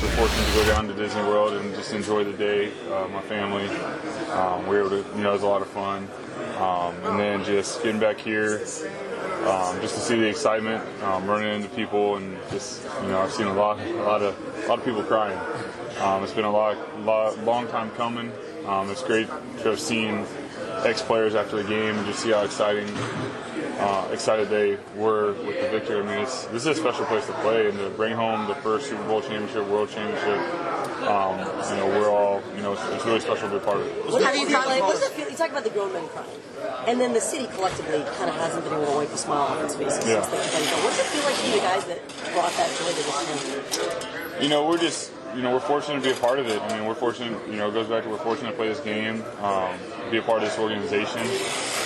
we're fortunate to go down to Disney World and just enjoy the day. My family, we were able to, it was a lot of fun. And then just getting back here, just to see the excitement, running into people, and just, I've seen a lot of people crying. It's been a long time coming. It's great to have seen ex-players after the game and just see how excited they were with the victory. I mean, this is a special place to play, and to bring home the first Super Bowl championship, World Championship. We're all, it's really special to be a part of it. Have you felt like, what does it feel? You talk about the grown men crying, and then the city collectively kind of hasn't been able to wipe the smile off its faces since they've been gone. What does it feel like to be the guys that brought that joy to this town? We're fortunate to be a part of it. I mean, we're fortunate, it goes back to we're fortunate to play this game, be a part of this organization.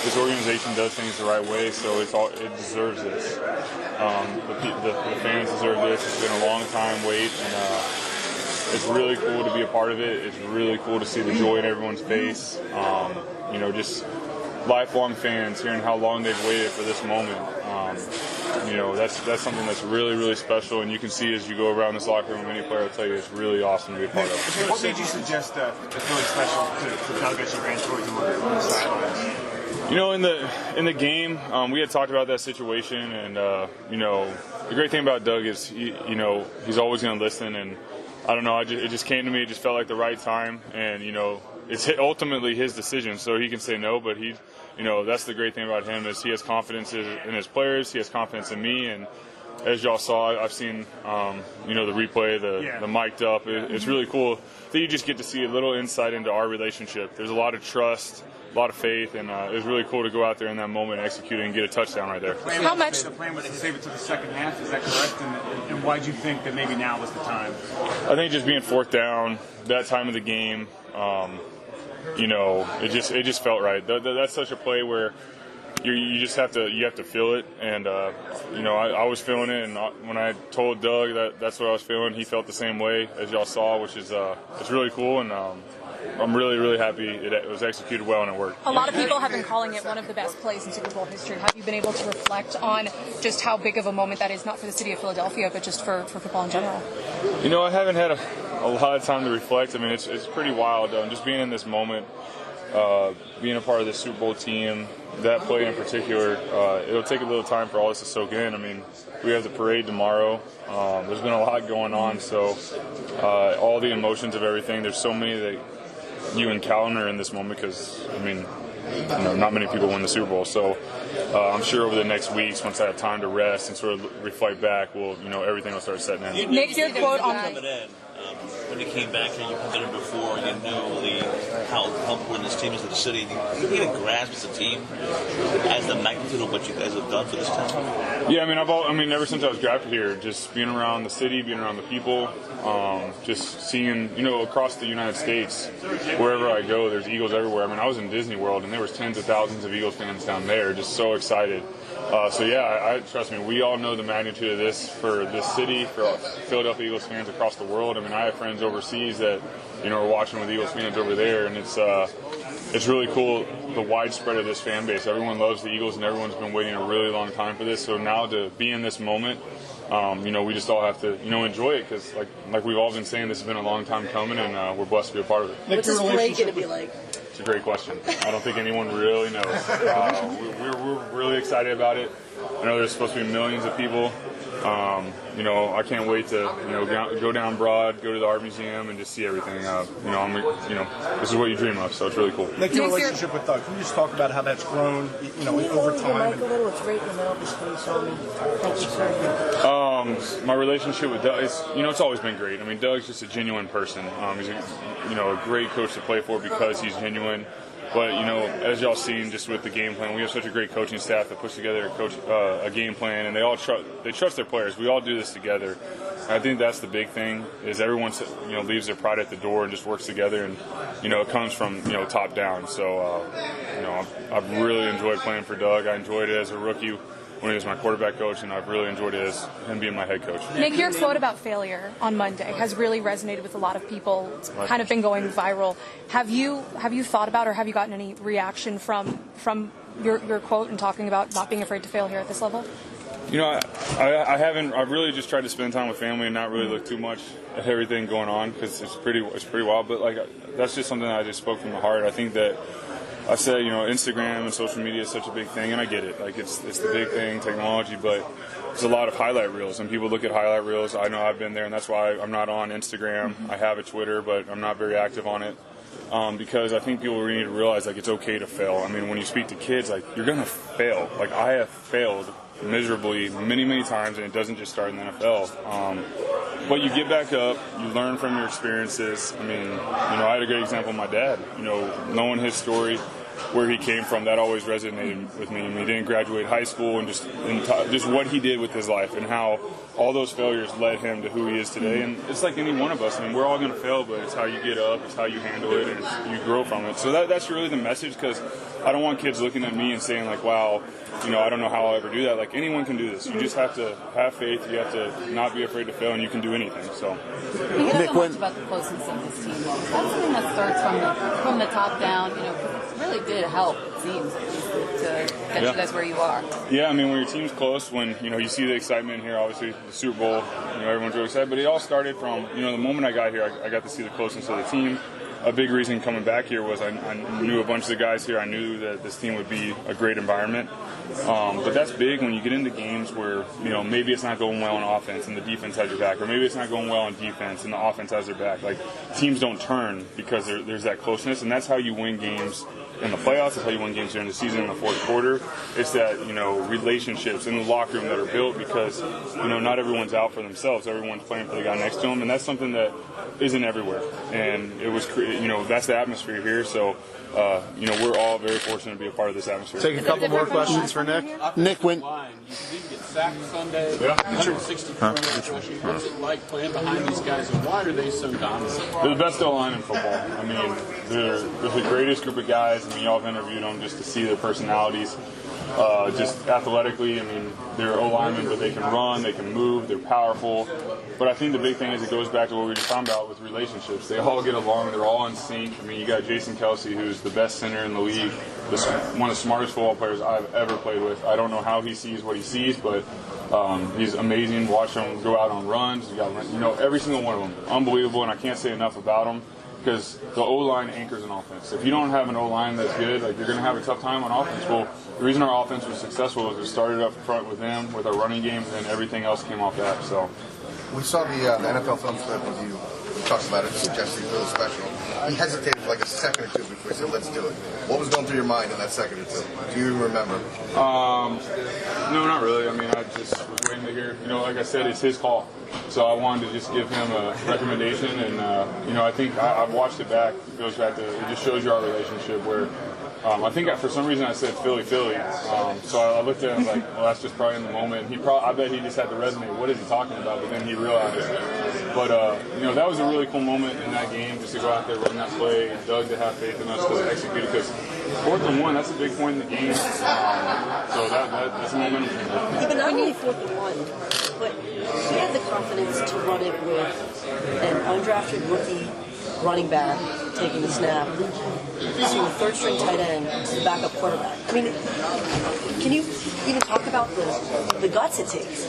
This organization does things the right way, so it deserves this. The fans deserve this. It's been a long time wait, and it's really cool to be a part of it. It's really cool to see the joy in everyone's face. Just lifelong fans, hearing how long they've waited for this moment. That's something that's really, really special, and you can see as you go around this locker room, any player will tell you it's really awesome to be a part of. What made you suggest that's really special to Doug as you ran towards him on the sidelines? In the game, we had talked about that situation, and the great thing about Doug is he's always going to listen, and I don't know, it just came to me. It just felt like the right time, and it's ultimately his decision, so he can say no, but that's the great thing about him is he has confidence in his players, he has confidence in me, and as y'all saw, I've seen the replay, the mic'd up. It's really cool that you just get to see a little insight into our relationship. There's a lot of trust, a lot of faith, and it was really cool to go out there in that moment and execute and get a touchdown right there. How much? The plan was to save it to the second half, is that correct? And why do you think that maybe now was the time? I think just being fourth down, that time of the game, it just felt right. That's such a play where you have to feel it, and I was feeling it, and when I told Doug that's what I was feeling, he felt the same way as y'all saw, which is it's really cool, and I'm really, really happy it was executed well and it worked. A lot of people have been calling it one of the best plays in Super Bowl history. Have you been able to reflect on just how big of a moment that is, not for the city of Philadelphia, but just for football in general? I haven't had a lot of time to reflect. I mean, it's pretty wild, just being in this moment, being a part of this Super Bowl team, that play in particular. It'll take a little time for all this to soak in. I mean, we have the parade tomorrow. There's been a lot going on, so all the emotions of everything, there's so many that you encounter in this moment because, not many people win the Super Bowl. So I'm sure over the next weeks, once I have time to rest and sort of reflect back, everything will start setting in. Nick, your quote on when you came back here, you've been there before, you knew how important this team is to the city. You get a grasp as a team as the magnitude of what you guys have done for this town? Yeah, ever since I was drafted here, just being around the city, being around the people, just seeing, across the United States, wherever I go, there's Eagles everywhere. I was in Disney World, and there was tens of thousands of Eagles fans down there, just so excited. Trust me, we all know the magnitude of this for this city, for Philadelphia Eagles fans across the world. I have friends overseas that, are watching with Eagles fans over there, and it's really cool, the widespread of this fan base. Everyone loves the Eagles, and everyone's been waiting a really long time for this. So now to be in this moment, we just all have to, enjoy it because, like we've all been saying, this has been a long time coming, and we're blessed to be a part of it. What's this parade going to be like? It's a great question. I don't think anyone really knows. We're really excited about it. I know there's supposed to be millions of people. I can't wait to go down Broad, go to the Art Museum, and just see everything. This is what you dream of, so it's really cool. Nick, your relationship with Doug, can you just talk about how that's grown, over time? It's right in the middle of the space on me. Thank you, sir. My relationship with Doug is, it's always been great. Doug's just a genuine person. He's a great coach to play for because he's genuine. But, as y'all seen just with the game plan, we have such a great coaching staff that puts together a game plan, and they trust their players. We all do this together. And I think that's the big thing is everyone, leaves their pride at the door and just works together, and, it comes from, top down. So, I've really enjoyed playing for Doug. I enjoyed it as a rookie when he was my quarterback coach, and I've really enjoyed it as him being my head coach. Nick, your quote about failure on Monday has really resonated with a lot of people. It's kind of been going viral. Have you thought about, or have you gotten any reaction from your quote and talking about not being afraid to fail here at this level? I've really just tried to spend time with family and not really look too much at everything going on because it's pretty wild. But that's just something that I just spoke from the heart. I think that I said, Instagram and social media is such a big thing, and I get it. It's the big thing, technology, but there's a lot of highlight reels, and people look at highlight reels. I know I've been there, and that's why I'm not on Instagram. I have a Twitter, but I'm not very active on it. Because I think people really need to realize it's okay to fail. I mean, when you speak to kids, you're gonna fail. I have failed miserably many times, and it doesn't just start in the NFL. But you get back up, you learn from your experiences. I mean, I had a great example of my dad. Knowing his story, where he came from, that always resonated with me. I mean, he didn't graduate high school, and just what he did with his life and how all those failures led him to who he is today. And it's like any one of us. I mean, we're all going to fail, but it's how you get up, it's how you handle it, and you grow from it. So that's really the message, because I don't want kids looking at me and saying wow, I don't know how I'll ever do that. Anyone can do this. You just have to have faith. You have to not be afraid to fail, and you can do anything. So, Nick, so much about the closeness of this team. That's something that starts from the top down. It really did help, it seems, at least, to get you guys where you are. Yeah, I mean, when your team's close, when you see the excitement here, obviously the Super Bowl, everyone's really excited. But it all started from the moment I got here. I got to see the closeness of the team. A big reason coming back here was I knew a bunch of the guys here. I knew that this team would be a great environment. But that's big when you get into games where, maybe it's not going well on offense and the defense has your back, or maybe it's not going well on defense and the offense has their back. Teams don't turn because there's that closeness, and that's how you win games in the playoffs. That's how you win games during the season in the fourth quarter. It's that, relationships in the locker room that are built because, not everyone's out for themselves. Everyone's playing for the guy next to them, and that's something that isn't everywhere. And it was, that's the atmosphere here. So, we're all very fortunate to be a part of this atmosphere. Take a couple more questions for Nick. Nick, when you didn't get sacked Sunday, 163 rushing. What's it like playing behind these guys, and why are they so dominant? They're the best O-line in football. I mean, they're the greatest group of guys. I mean, y'all have interviewed them just to see their personalities. Just athletically, I mean, they're O-linemen, but they can run, they can move, they're powerful. But I think the big thing is it goes back to what we were just talking about with relationships. They all get along, they're all in sync. I mean, you got Jason Kelsey, who's the best center in the league, one of the smartest football players I've ever played with. I don't know how he sees what he sees, but he's amazing. Watch him go out on runs. You got, every single one of them. Unbelievable, and I can't say enough about them. Because the O-line anchors an offense. If you don't have an O-line that's good, you're going to have a tough time on offense. Well, the reason our offense was successful was it started up front with them, with our running game, and then everything else came off that. So, we saw the NFL film clip of you talked about it, suggesting really special. He hesitated for a second or two before he said, "Let's do it." What was going through your mind in that second or two? Do you even remember? No, not really. I mean, I just was waiting to hear. Like I said, it's his call. So I wanted to just give him a recommendation, and I think I've watched it back. It goes back to, it just shows you our relationship where I think for some reason I said Philly. So I looked at him like, well, that's just probably in the moment. I bet he just had to resonate. What is he talking about? But then he realized. But that was a really cool moment in that game, just to go out there, run that play, and Doug to have faith in us to execute it. Because 4th and 1, that's a big point in the game. So that's a momentum. Yeah, but not only 4th and 1, but he had the confidence to run it with an undrafted rookie running back taking the snap, to a third-string tight end, to the backup quarterback. I mean, can you even talk about the guts it takes?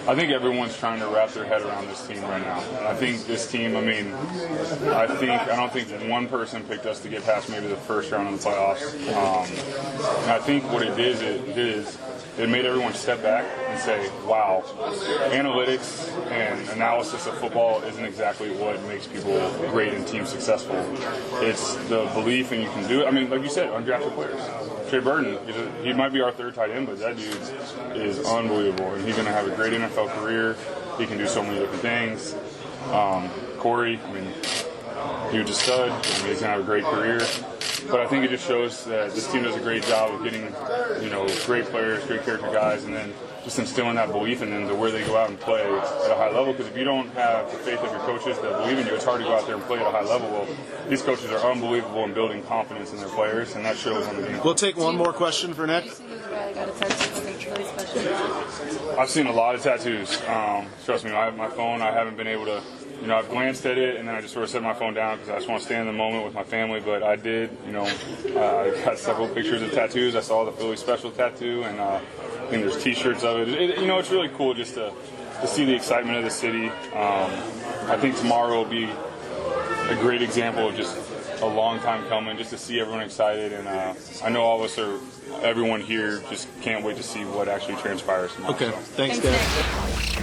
I think everyone's trying to wrap their head around this team right now. And I think this team, I don't think one person picked us to get past maybe the first round of the playoffs. And I think what it is it made everyone step back and say, wow, analytics and analysis of football isn't exactly what makes people great and teams successful. It's the belief and you can do it. I mean, like you said, undrafted players. Trey Burton, he might be our third tight end, but that dude is unbelievable. And he's going to have a great NFL career. He can do so many different things. Corey, he was a stud. He's going to have a great career. But I think it just shows that this team does a great job of getting, great players, great character guys, and then just instilling that belief in them to where they go out and play at a high level. Because if you don't have the faith of your coaches that believe in you, it's hard to go out there and play at a high level. Well, these coaches are unbelievable in building confidence in their players, and that shows on the game. We'll take one more question for Nick. I've seen a lot of tattoos. Trust me, I have my phone. I haven't been able to. I've glanced at it, and then I just sort of set my phone down because I just want to stay in the moment with my family. But I did, I got several pictures of tattoos. I saw the Philly special tattoo, and think there's T-shirts of it. You know, it's really cool just to see the excitement of the city. I think tomorrow will be a great example of just a long time coming, just to see everyone excited. And I know all of us everyone here just can't wait to see what actually transpires tomorrow. Okay, so. thanks guys.